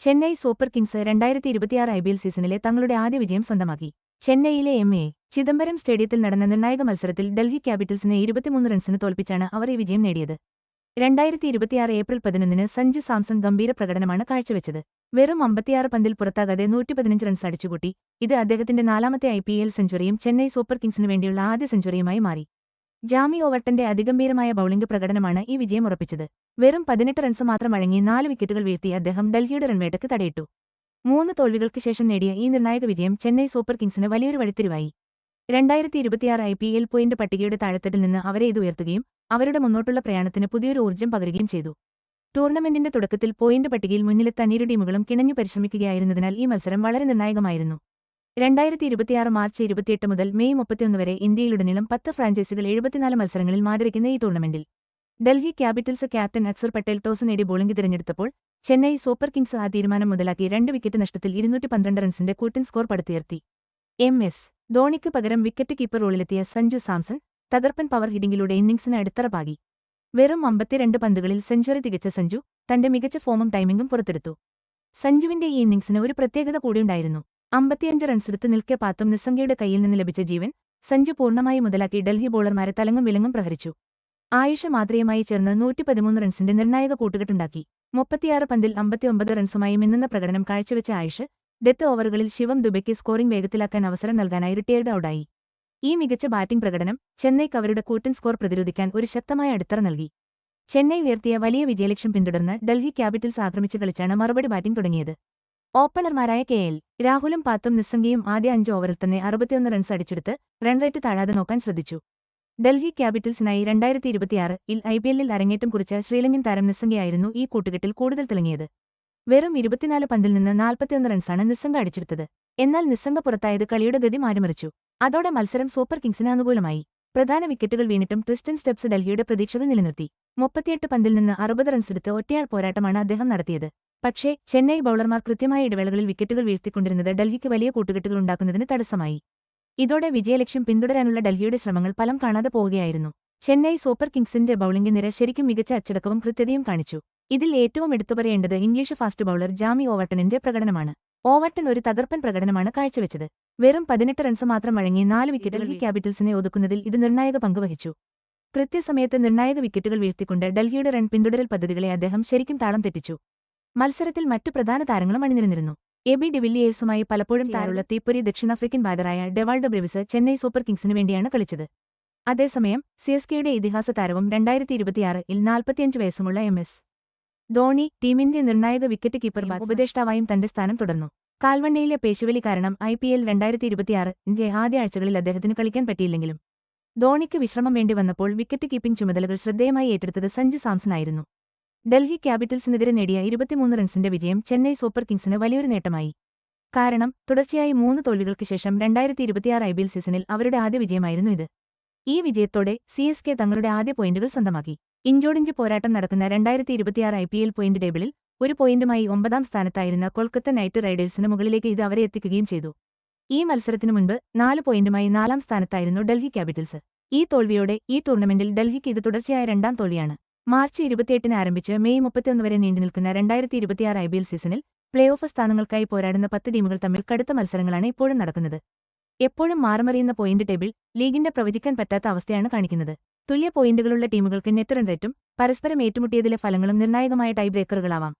Chennai super Kings 2026 IPL സീസണിലെ തങ്ങളുടെ ആദ്യ വിജയം സ്വന്തമാക്കി. ചെന്നൈയിലെ എം.എ. ചിദംബരം സ്റ്റേഡിയത്തിൽ നടന്ന നിർണായക മത്സരത്തിൽ ഡൽഹി ക്യാപിറ്റൽസിനെ 23 റൺസിന് തോൽപ്പിച്ചാണ് അവർ ഈ വിജയം നേടിയത്. 2026 ഏപ്രിൽ 11-ന് സഞ്ജു സാംസൺ ഗംഭീര പ്രകടനമാണ് കാഴ്ചവെച്ചത്. വെറും 56 പന്തിൽ പുറത്താകാതെ 115 റൺസ് അടിച്ചുകൂട്ടി. ഇത് അദ്ദേഹത്തിന്റെ 4ാമത്തെ IPL സെഞ്ചുറിയും ചെന്നൈ സൂപ്പർ കിങ്സിനു വേണ്ടിയുള്ള ആദ്യ സെഞ്ചുറിയുമായി മാറി. ജാമി ഓവർട്ടന്റെ അതിഗംഭീരമായ ബൌളിംഗ് പ്രകടനമാണ് ഈ വിജയം ഉറപ്പിച്ചത്. വെറും 18 റൺസ് മാത്രം വഴങ്ങി 4 വിക്കറ്റുകൾ വീഴ്ത്തി അദ്ദേഹം ഡൽഹിയുടെ റൺവേട്ടയ്ക്ക് തടയിട്ടു. 3 തോൽവികൾക്ക് ശേഷം നേടിയ ഈ നിർണായക വിജയം ചെന്നൈ സൂപ്പർ കിങ്സിന് വലിയൊരു വഴിത്തിരിവായി. 2026 IPL പോയിന്റ് പട്ടികയുടെ താഴെത്തട്ടിൽ നിന്ന് അവരെ ഇത് ഉയർത്തുകയും അവരുടെ മുന്നോട്ടുള്ള പ്രയാണത്തിന് പുതിയൊരു ഊർജ്ജം പകരുകയും ചെയ്തു. ടൂർണമെന്റിന്റെ തുടക്കത്തിൽ പോയിന്റ് പട്ടികയിൽ മുന്നിലെത്താൻ ഇരു ടീമുകളും കിണഞ്ഞു പരിശ്രമിക്കുകയായിരുന്നതിനാൽ ഈ മത്സരം വളരെ നിർണായകമായിരുന്നു. 2026 മാർച്ച് 28 മുതൽ മെയ് 31 വരെ ഇന്ത്യയിലുടനീളം 10 ഫ്രാഞ്ചൈസികൾ 74 മത്സരങ്ങളിൽ മാറ്റുരയ്ക്കുന്ന ഈ ടൂർണമെന്റിൽ Delhi Capitals captain Axar Patel toss നേടി ബോളിംഗ് തിരഞ്ഞെടുത്തപ്പോൾ ചെന്നൈ സൂപ്പർ കിങ്സ് ആ തീരുമാനം മുതലാക്കി 2 വിക്കറ്റ് നഷ്ടത്തിൽ 212 റൺസിന്റെ കൂറ്റൻ സ്കോർ പടുത്തുയർത്തി. എം.എസ്. ധോണിക്ക് പകരം വിക്കറ്റ് കീപ്പർ റോളിലെത്തിയ സഞ്ജു സാംസൺ തകർപ്പൻ പവർ ഹിറ്റിംഗിലൂടെ ഇന്നിംഗ്സിന് അടിത്തറ പാകി. വെറും 52 പന്തുകളിൽ സെഞ്ചുറി തികച്ച സഞ്ജു തന്റെ മികച്ച ഫോമും ടൈമിംഗും പുറത്തെടുത്തു. സഞ്ജുവിന്റെ ഈ ഇന്നിംഗ്സിന് ഒരു പ്രത്യേകത കൂടിയുണ്ടായിരുന്നു. 55 റൺസെടുത്ത് നിൽക്കെ പാത്തും നിസ്സംഗയുടെ കയ്യിൽ നിന്ന് ലഭിച്ച ജീവൻ സഞ്ജു പൂർണ്ണമായി മുതലാക്കി ഡൽഹി ബോളർമാരെ തലങ്ങും വിലങ്ങും പ്രഹരിച്ചു. ആയുഷ മാദ്രിയുമായി ചേർന്ന് 113 റൺസിന്റെ നിർണായക കൂട്ടുകെട്ടുണ്ടാക്കി. 36 പന്തിൽ 59 റൺസുമായി മിന്നുന്ന പ്രകടനം കാഴ്ചവെച്ച ആയുഷ് ഡെത്ത് ഓവറുകളിൽ ശിവം ദുബെയ്ക്ക് സ്കോറിംഗ് വേഗത്തിലാക്കാൻ അവസരം നൽകാനായി റിട്ടയർഡ് ഔട്ടായി. ഈ മികച്ച ബാറ്റിംഗ് പ്രകടനം ചെന്നൈക്ക് അവരുടെ കൂറ്റൻ സ്കോർ പ്രതിരോധിക്കാൻ ഒരു ശക്തമായ അടിത്തറ നൽകി. ചെന്നൈ ഉയർത്തിയ വലിയ വിജയലക്ഷ്യം പിന്തുടർന്ന് ഡൽഹി ക്യാപിറ്റൽസ് ആക്രമിച്ച് കളിച്ചാണ് മറുപടി ബാറ്റിംഗ് തുടങ്ങിയത്. ഓപ്പണർമാരായ കെ.എൽ. രാഹുലും പാത്തും നിസ്സംഗയും ആദ്യ 5 ഓവറിൽ തന്നെ 61 റൺസ് അടിച്ചെടുത്ത് റൺറേറ്റ് താഴാതെ നോക്കാൻ ശ്രദ്ധിച്ചു. ഡൽഹി ക്യാപിറ്റൽസിനായി 2026-ൽ IPL-ൽ അരങ്ങേറ്റം കുറിച്ച ശ്രീലങ്കൻ താരം നിസ്സംഗയായിരുന്നു ഈ കൂട്ടുകെട്ടിൽ കൂടുതൽ തിളങ്ങിയത്. വെറും 24 പന്തിൽ നിന്ന് 41 റൺസാണ് നിസ്സംഗ അടിച്ചെടുത്തത്. എന്നാൽ നിസ്സംഗ പുറത്തായത് കളിയുടെ ഗതി മാറ്റിമറിച്ചു. അതോടെ മത്സരം സൂപ്പർ കിങ്സിന് അനുകൂലമായി. പ്രധാന വിക്കറ്റുകൾ വീണിട്ടും ക്രിസ്റ്റൻ സ്റ്റെപ്സ് ഡൽഹിയുടെ പ്രതീക്ഷകൾ നിലനിർത്തി. 38 പന്തിൽ നിന്ന് 60 റൺസെടുത്ത് ഒറ്റയാൾ പോരാട്ടമാണ് അദ്ദേഹം നടത്തിയത്. പക്ഷേ ചെന്നൈ ബൌളർമാർ കൃത്യമായ ഇടവേളകളിൽ വിക്കറ്റുകൾ വീഴ്ത്തിക്കൊണ്ടിരുന്നത് ഡൽഹിക്ക് വലിയ കൂട്ടുകെട്ടുകൾ ഉണ്ടാക്കുന്നതിന് തടസ്സമായി. ഇതോടെ വിജയലക്ഷ്യം പിന്തുടരാനുള്ള ഡൽഹിയുടെ ശ്രമങ്ങൾ ഫലം കാണാതെ പോവുകയായിരുന്നു. ചെന്നൈ സൂപ്പർ കിങ്സിന്റെ ബൌളിംഗ് നിര ശരിക്കും മികച്ച അച്ചടക്കവും കൃത്യതയും കാണിച്ചു. ഇതിൽ ഏറ്റവും എടുത്തുപറയേണ്ടത് ഇംഗ്ലീഷ് ഫാസ്റ്റ് ബൌളർ ജാമി ഓവർട്ടണിന്റെ പ്രകടനമാണ്. ഓവർട്ടൺ ഒരു തകർപ്പൻ പ്രകടനമാണ് കാഴ്ചവെച്ചത്. വെറും 18 റൺസ് മാത്രം വഴങ്ങി 4 വിക്കറ്റ് ഡൽഹി ക്യാപിറ്റൽസിനെ ഒതുക്കുന്നതിൽ ഇത് നിർണായക പങ്കുവഹിച്ചു. കൃത്യസമയത്ത് നിർണായക വിക്കറ്റുകൾ വീഴ്ത്തിക്കൊണ്ട് ഡൽഹിയുടെ റൺ പിന്തുടരൽ പദ്ധതികളെ അദ്ദേഹം ശരിക്കും താളം തെറ്റിച്ചു. മത്സരത്തിൽ മറ്റു പ്രധാന താരങ്ങളും അണിനിരന്നിരുന്നു. എ.ബി. ഡിവില്ലിയേഴ്സുമായി പലപ്പോഴും താരമുള്ള തീപ്പൊരി ദക്ഷിണാഫ്രിക്കൻ ബാറ്ററായ ഡെവാൾഡ് ബ്രെവിസ് ചെന്നൈ സൂപ്പർ കിങ്സിനു വേണ്ടിയാണ് കളിച്ചത്. അതേസമയം CSKയുടെ ഇതിഹാസ താരവും 2026-ൽ 45 വയസ്സുമുള്ള എം.എസ്. ധോണി ടീമിന്റെ നിർണായക വിക്കറ്റ് കീപ്പർ ഉപദേഷ്ടാവായും തന്റെ സ്ഥാനം തുടർന്നു. കാൽവണ്ണയിലെ പേശുവലി കാരണം IPL 2026-ന്റെ ആദ്യ ആഴ്ചകളിൽ അദ്ദേഹത്തിന് കളിക്കാൻ പറ്റിയില്ലെങ്കിലും ധോണിക്ക് വിശ്രമം വേണ്ടി വന്നപ്പോൾ വിക്കറ്റ് കീപ്പിംഗ് ചുമതലകൾ ശ്രദ്ധേയമായി ഏറ്റെടുത്തത് സഞ്ജു സാംസൺ ആയിരുന്നു. ഡൽഹി ക്യാപിറ്റൽസിനെതിരെ നേടിയ 23 റൺസിന്റെ വിജയം ചെന്നൈ സൂപ്പർ കിങ്സിന് വലിയൊരു നേട്ടമായി. കാരണം തുടർച്ചയായി 3 തോൽവികൾക്ക് ശേഷം 2026 IPL സീസണിൽ അവരുടെ ആദ്യ വിജയമായിരുന്നു ഇത്. ഈ വിജയത്തോടെ CSK തങ്ങളുടെ ആദ്യ പോയിന്റുകൾ സ്വന്തമാക്കി. ഇഞ്ചോടിഞ്ച് പോരാട്ടം നടക്കുന്ന 2026 IPL പോയിന്റ് ടേബിളിൽ ഒരു പോയിന്റുമായി 9ാം സ്ഥാനത്തായിരുന്ന കൊൽക്കത്ത നൈറ്റ് റൈഡേഴ്സിന് മുകളിലേക്ക് ഇത് അവരെ എത്തിക്കുകയും ചെയ്തു. ഈ മത്സരത്തിനു മുൻപ് 4 പോയിന്റുമായി 4ാം സ്ഥാനത്തായിരുന്നു ഡൽഹി ക്യാപിറ്റൽസ്. ഈ തോൽവിയോടെ ഈ ടൂർണമെന്റിൽ ഡൽഹിക്ക് ഇത് തുടർച്ചയായ 2ാം തോൽവിയാണ്. മാർച്ച് 28-ന് ആരംഭിച്ച് മെയ് 31 വരെ നീണ്ടുനിൽക്കുന്ന 2026 IPL സീസണിൽ പ്ലേ ഓഫ് സ്ഥാനങ്ങൾക്കായി പോരാടുന്ന 10 ടീമുകൾ തമ്മിൽ കടുത്ത മത്സരങ്ങളാണ് ഇപ്പോഴും നടക്കുന്നത്. എപ്പോഴും മാറുമറിയുന്ന പോയിന്റ് ടേബിൾ ലീഗിന്റെ പ്രവചിക്കാൻ പറ്റാത്ത അവസ്ഥയാണ് കാണിക്കുന്നത്. തുല്യ പോയിന്റുകളുള്ള ടീമുകൾക്ക് നെറ്റ് റൺ റേറ്റും പരസ്പരം ഏറ്റുമുട്ടിയതിലെ ഫലങ്ങളും നിർണായകമായ ടൈ ബ്രേക്കറുകളാവാം.